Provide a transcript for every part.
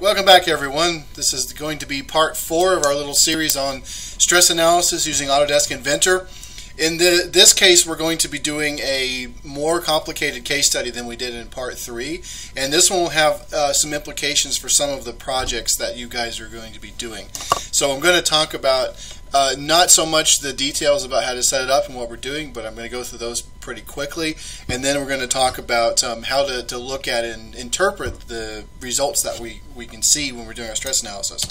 Welcome back, everyone. This is going to be part 4 of our little series on stress analysis using Autodesk Inventor. In this case, we're going to be doing a more complicated case study than we did in part 3, and this one will have some implications for some of the projects that you guys are going to be doing. So I'm going to talk about not so much the details about how to set it up and what we're doing, but I'm going to go through those pretty quickly, and then we're going to talk about how to look at and interpret the results that we can see when we're doing our stress analysis.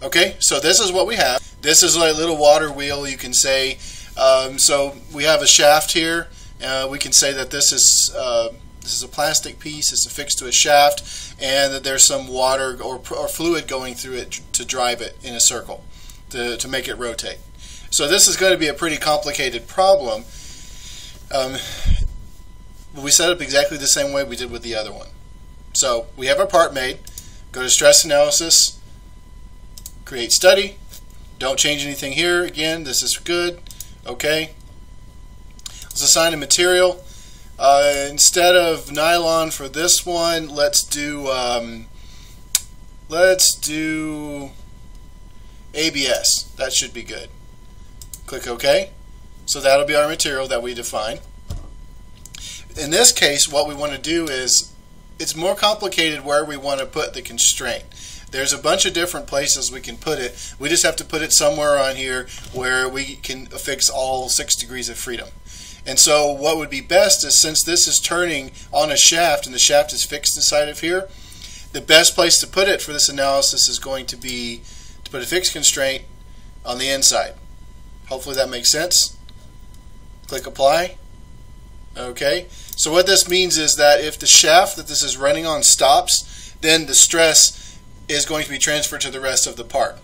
Okay, so this is what we have. This is like a little water wheel, you can say. So we have a shaft here. We can say that this is a plastic piece. It's affixed to a shaft, and that there's some water or fluid going through it to drive it in a circle to make it rotate. So this is going to be a pretty complicated problem. We set up exactly the same way we did with the other one. So we have our part made. Go to stress analysis, create study. Don't change anything here. Again, this is good. Okay. Let's assign a material. Instead of nylon for this one, let's do ABS. That should be good. Click OK. So that'll be our material that we define. In this case, what we want to do is, it's more complicated where we want to put the constraint. There's a bunch of different places we can put it. We just have to put it somewhere on here where we can affix all 6 degrees of freedom. And so what would be best is, since this is turning on a shaft and the shaft is fixed inside of here, the best place to put it for this analysis is going to be to put a fixed constraint on the inside. Hopefully that makes sense. Click apply. Okay. So what this means is that if the shaft that this is running on stops, then the stress is going to be transferred to the rest of the part.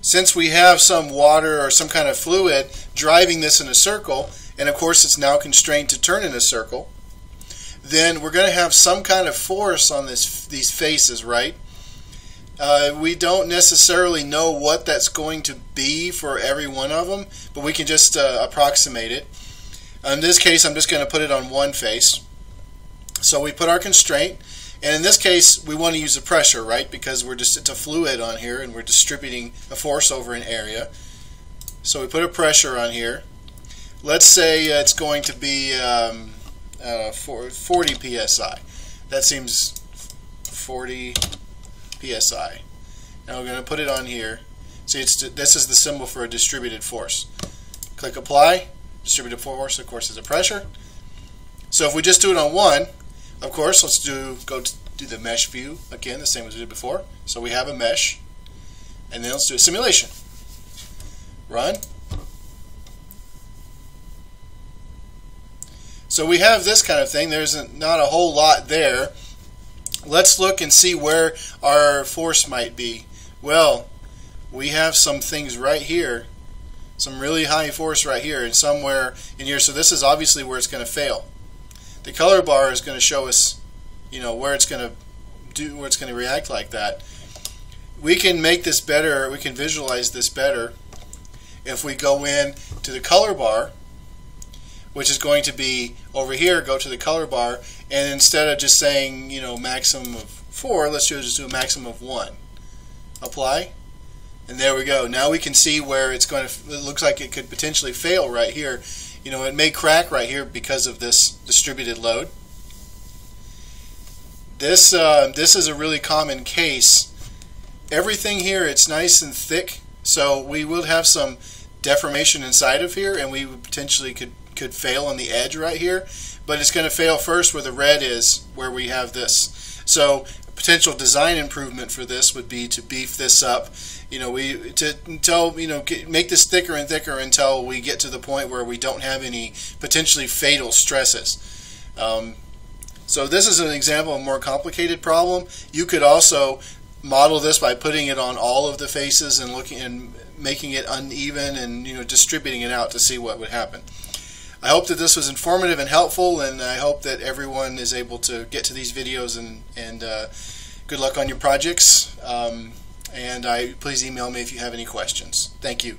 Since we have some water or some kind of fluid driving this in a circle, and of course it's now constrained to turn in a circle, then we're going to have some kind of force on these faces, right? We don't necessarily know what that's going to be for every one of them, but we can just approximate it. In this case, I'm just going to put it on one face. So we put our constraint, and in this case, we want to use the pressure, right? Because it's a fluid on here, and we're distributing a force over an area. So we put a pressure on here. Let's say it's going to be 40 psi. That seems 40 psi. Now we're going to put it on here. See, this is the symbol for a distributed force. Click apply. Distributed force, of course, is a pressure. So if we just do it on one, of course, let's go do the mesh view again, the same as we did before. So we have a mesh, and then let's do a simulation. Run. So we have this kind of thing. There's not a whole lot there. Let's look and see where our force might be. Well, we have some things right here. Some really high force right here and somewhere in here. So this is obviously where it's going to fail. The color bar is going to show us, where it's going to react like that. We can make this better. We can visualize this better if we go in to the color bar, which is going to be over here. Go to the color bar, and instead of just saying maximum of 4, let's just do a maximum of 1. Apply. And there we go. Now we can see where it's going to. It looks like it could potentially fail right here. It may crack right here because of this distributed load. This is a really common case. Everything here, it's nice and thick, so we will have some deformation inside of here, and we potentially could fail on the edge right here. But it's going to fail first where the red is, where we have this. So a potential design improvement for this would be to beef this up. Make this thicker and thicker until we get to the point where we don't have any potentially fatal stresses. So this is an example of a more complicated problem. You could also model this by putting it on all of the faces and looking and making it uneven and distributing it out to see what would happen. I hope that this was informative and helpful, and I hope that everyone is able to get to these videos, and good luck on your projects. And please email me if you have any questions. Thank you.